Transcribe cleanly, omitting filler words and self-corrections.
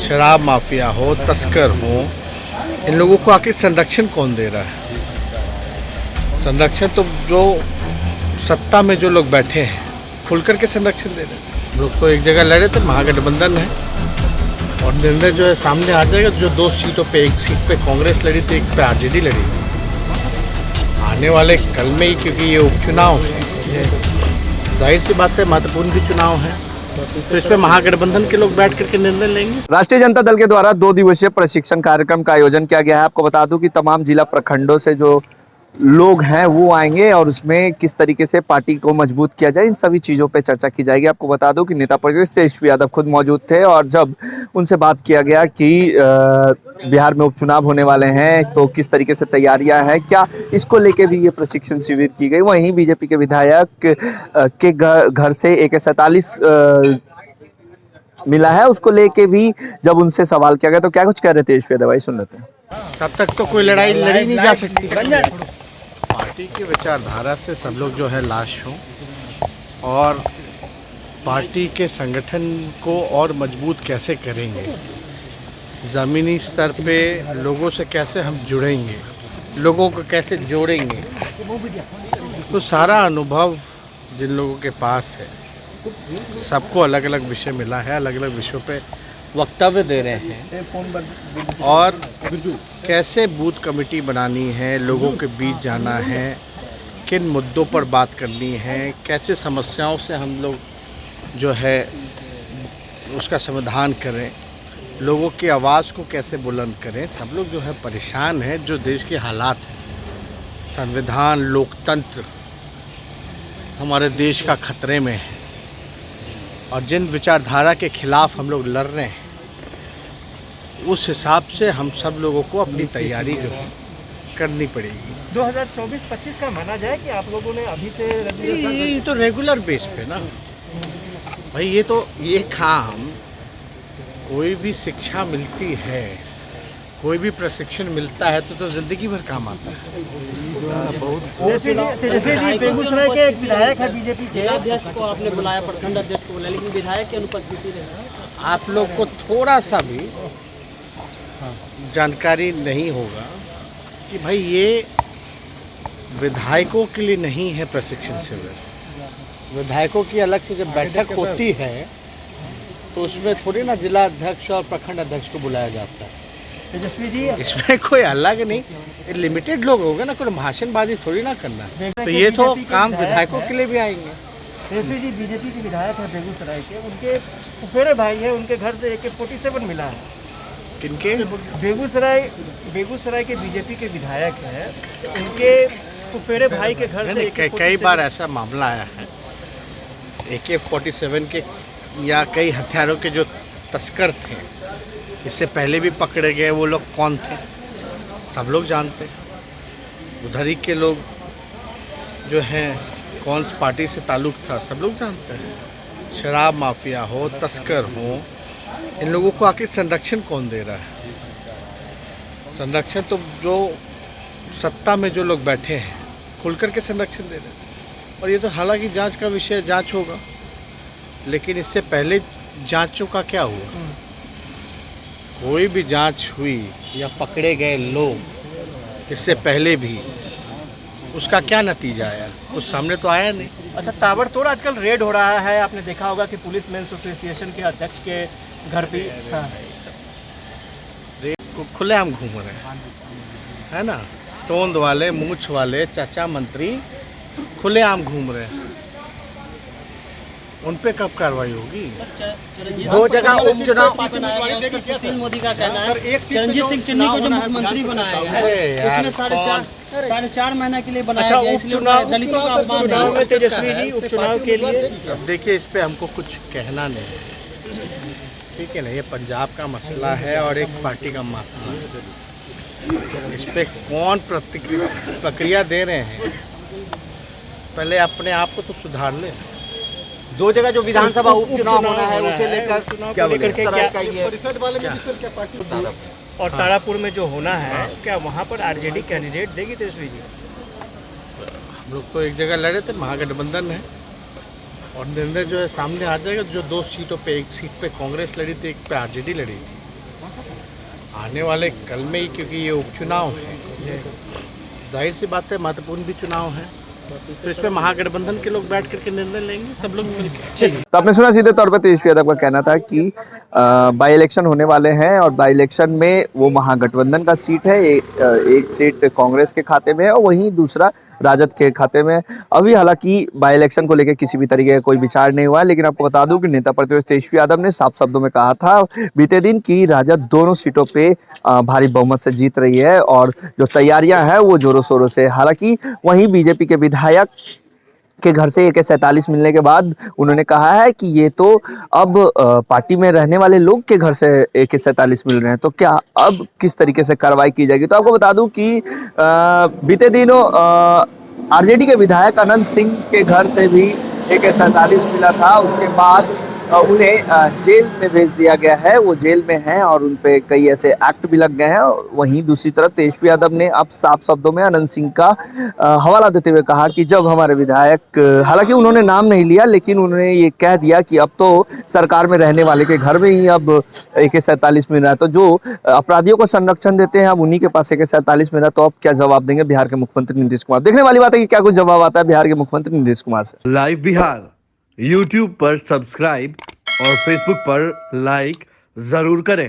शराब माफिया हो, तस्कर हो, इन लोगों को आखिर संरक्षण कौन दे रहा है? संरक्षण तो जो सत्ता में जो लोग बैठे हैं खुल करके संरक्षण दे रहे हैं। हम लोग तो एक जगह लड़े थे, महागठबंधन है और निर्णय जो है सामने आ जाएगा। जो 2 सीटों पे, एक सीट पे कांग्रेस लड़ी थी, एक पे आरजेडी लड़ी थी। आने वाले कल में ही, क्योंकि ये उपचुनाव है, जाहिर सी बात है महत्वपूर्ण भी चुनाव है, तो इसमें महागठबंधन के लोग बैठ करके निर्णय लेंगे। राष्ट्रीय जनता दल के द्वारा 2 दिवसीय प्रशिक्षण कार्यक्रम का आयोजन किया गया है। आपको बता दूं कि तमाम जिला प्रखंडों से जो लोग हैं वो आएंगे और उसमें किस तरीके से पार्टी को मजबूत किया जाए, इन सभी चीज़ों पे चर्चा की जाएगी। आपको बता दूं कि नेता प्रतिपक्ष तेजस्वी यादव खुद मौजूद थे और जब उनसे बात किया गया कि बिहार में उपचुनाव होने वाले हैं तो किस तरीके से तैयारियां हैं, क्या इसको लेके भी ये प्रशिक्षण शिविर की गई। वहीं बीजेपी के विधायक के घर से AK-47 मिला है, उसको लेके भी जब उनसे सवाल किया गया तो क्या कुछ कह रहे थे तेजस्वी यादव, सुन लेते हैं। तब तक तो कोई लड़ाई लड़ी नहीं जा सकती। पार्टी की विचारधारा से सब लोग जो है लाश हों और पार्टी के संगठन को और मजबूत कैसे करेंगे, ज़मीनी स्तर पे लोगों से कैसे हम जुड़ेंगे, लोगों को कैसे जोड़ेंगे, तो सारा अनुभव जिन लोगों के पास है, सबको अलग अलग विषय मिला है, अलग अलग विषयों पे वक्तव्य दे रहे हैं और कैसे बूथ कमेटी बनानी है, लोगों के बीच जाना है, किन मुद्दों पर बात करनी है, कैसे समस्याओं से हम लोग जो है उसका समाधान करें, लोगों की आवाज़ को कैसे बुलंद करें। सब लोग जो है परेशान है, जो देश के हालात हैं, संविधान, लोकतंत्र हमारे देश का खतरे में है और जिन विचारधारा के खिलाफ हम लोग लड़ रहे हैं, उस हिसाब से हम सब लोगों को अपनी तैयारी जो है करनी पड़ेगी। 2024-25 का माना जाए कि आप लोगों ने अभी से ये तो रेगुलर बेस पे ना भाई, ये काम, कोई भी शिक्षा मिलती है, कोई भी प्रशिक्षण मिलता है तो ज़िंदगी भर काम आता है। जैसे जी बेगूसराय के एक विधायक है बीजेपी के, अध्यक्ष को आपने बुलाया, प्रखंड अध्यक्ष को बुलाया, लेकिन विधायक की अनुपस्थिति रही। आप लोग को थोड़ा सा भी जानकारी नहीं होगा कि भाई ये विधायकों के लिए नहीं है प्रशिक्षण शिविर। विधायकों की अलग से जब बैठक होती है तो उसमें थोड़ी ना जिला अध्यक्ष और प्रखंड अध्यक्ष को बुलाया जाता है। तेजस्वी जी इसमें कोई अलग नहीं, ये लिमिटेड लोग होंगे ना, कोई भाषणबाजी थोड़ी ना करना है। तो ये तो काम विधायकों के लिए भी आएंगे। तेजस्वी जी बीजेपी के विधायक है बेगूसराय के, उनके फुफेरे भाई है, उनके घर से AK-47 मिला है। किनके? बेगूसराय के बीजेपी के विधायक है, उनके फुफेरे भाई के घर से कई बार ऐसा मामला आया है। AK-47 के या कई हथियारों के जो तस्कर थे, इससे पहले भी पकड़े गए, वो लोग कौन थे सब लोग जानते हैं। उधर ही के लोग जो हैं, कौन सी पार्टी से ताल्लुक़ था, सब लोग जानते हैं। शराब माफिया हो, तस्कर हो, इन लोगों को आखिर संरक्षण कौन दे रहा है? संरक्षण तो जो सत्ता में जो लोग बैठे हैं खुल करके संरक्षण दे रहे हैं। और ये तो हालांकि जांच का विषय, जांच होगा, लेकिन इससे पहले जांचों का क्या हुआ? कोई भी जांच हुई या पकड़े गए लोग इससे पहले भी, उसका क्या नतीजा आया? कुछ सामने तो आया नहीं। अच्छा, ताबड़तोड़ आजकल रेड हो रहा है, आपने देखा होगा कि पुलिस मेंस एसोसिएशन के अध्यक्ष के घर पे रेड को खुलेआम घूम रहे हैं, है ना। तोंद वाले, मूछ वाले चाचा मंत्री खुलेआम घूम रहे हैं, उन पे कब कार्रवाई होगी? 2 जगह उपचुनाव सुशील मोदी का कहना है, चरणजीत सिंह चन्नी को जो मुख्यमंत्री बनाया गया है, उसने 4.5 महीने के लिए बनाया गया। उपचुनाव दलितों का उपचुनाव में तेजस्वी जी उपचुनाव के लिए, अब देखिए, इस पे हमको कुछ कहना नहीं है, ठीक है ना। ये पंजाब का मसला है और एक पार्टी का मसला है। इस पे कौन प्रक्रिया दे रहे हैं, पहले अपने आप को तो सुधार ले। 2 जगह जो विधानसभा उपचुनाव होना है, उसे लेकर क्या और तारापुर में जो होना है, क्या वहाँ पर आरजेडी कैंडिडेट देगी तेजस्वी जी? हम लोग तो एक जगह लड़े थे, महागठबंधन है और निर्णय जो है सामने आ जाएगा। जो 2 सीटों पे, एक सीट पे कांग्रेस लड़ी थी, एक पे आरजेडी लड़ी थी। आने वाले कल में ही, क्योंकि ये उपचुनाव है, जाहिर सी बात है महत्वपूर्ण भी चुनाव है, तो इसमें महागठबंधन के लोग बैठ करके निर्णय लेंगे, सब लोग मिलकर। तो आपने सुना सीधे तौर पर तेजस्वी यादव का कहना था कि बाई इलेक्शन होने वाले हैं और बाई इलेक्शन में वो महागठबंधन का सीट है, एक सीट कांग्रेस के खाते में है और वहीं दूसरा राजद के खाते में। अभी हालांकि बाई इलेक्शन को लेकर किसी भी तरीके का कोई विचार नहीं हुआ, लेकिन आपको बता दूं कि नेता प्रतिपक्ष तेजस्वी यादव ने साफ शब्दों में कहा था बीते दिन कि राजद दोनों सीटों पे भारी बहुमत से जीत रही है और जो तैयारियां हैं वो जोरों शोरों से। हालांकि वहीं बीजेपी के विधायक के घर से AK-47 मिलने के बाद उन्होंने कहा है कि ये तो अब पार्टी में रहने वाले लोग के घर से AK-47 मिल रहे हैं, तो क्या अब किस तरीके से कार्रवाई की जाएगी। तो आपको बता दूं कि बीते दिनों आरजेडी के विधायक अनंत सिंह के घर से भी AK-47 मिला था, उसके बाद उन्हें जेल में भेज दिया गया है, वो जेल में हैं और उन पे कई ऐसे एक्ट भी लग गए हैं। वहीं दूसरी तरफ तेजस्वी यादव ने अब साफ शब्दों में अनंत सिंह का हवाला देते हुए कहा कि जब हमारे विधायक, हालांकि उन्होंने नाम नहीं लिया लेकिन उन्होंने ये कह दिया कि अब तो सरकार में रहने वाले के घर में ही अब AK-47 मिल रहा है, तो जो अपराधियों को संरक्षण देते हैं अब उन्हीं के पास AK-47 मिल रहा है, तो अब क्या जवाब देंगे बिहार के मुख्यमंत्री नीतीश कुमार। देखने वाली बात है कि क्या कुछ जवाब आता है बिहार के मुख्यमंत्री नीतीश कुमार से। लाइव बिहार YouTube पर सब्सक्राइब और Facebook पर लाइक जरूर करें।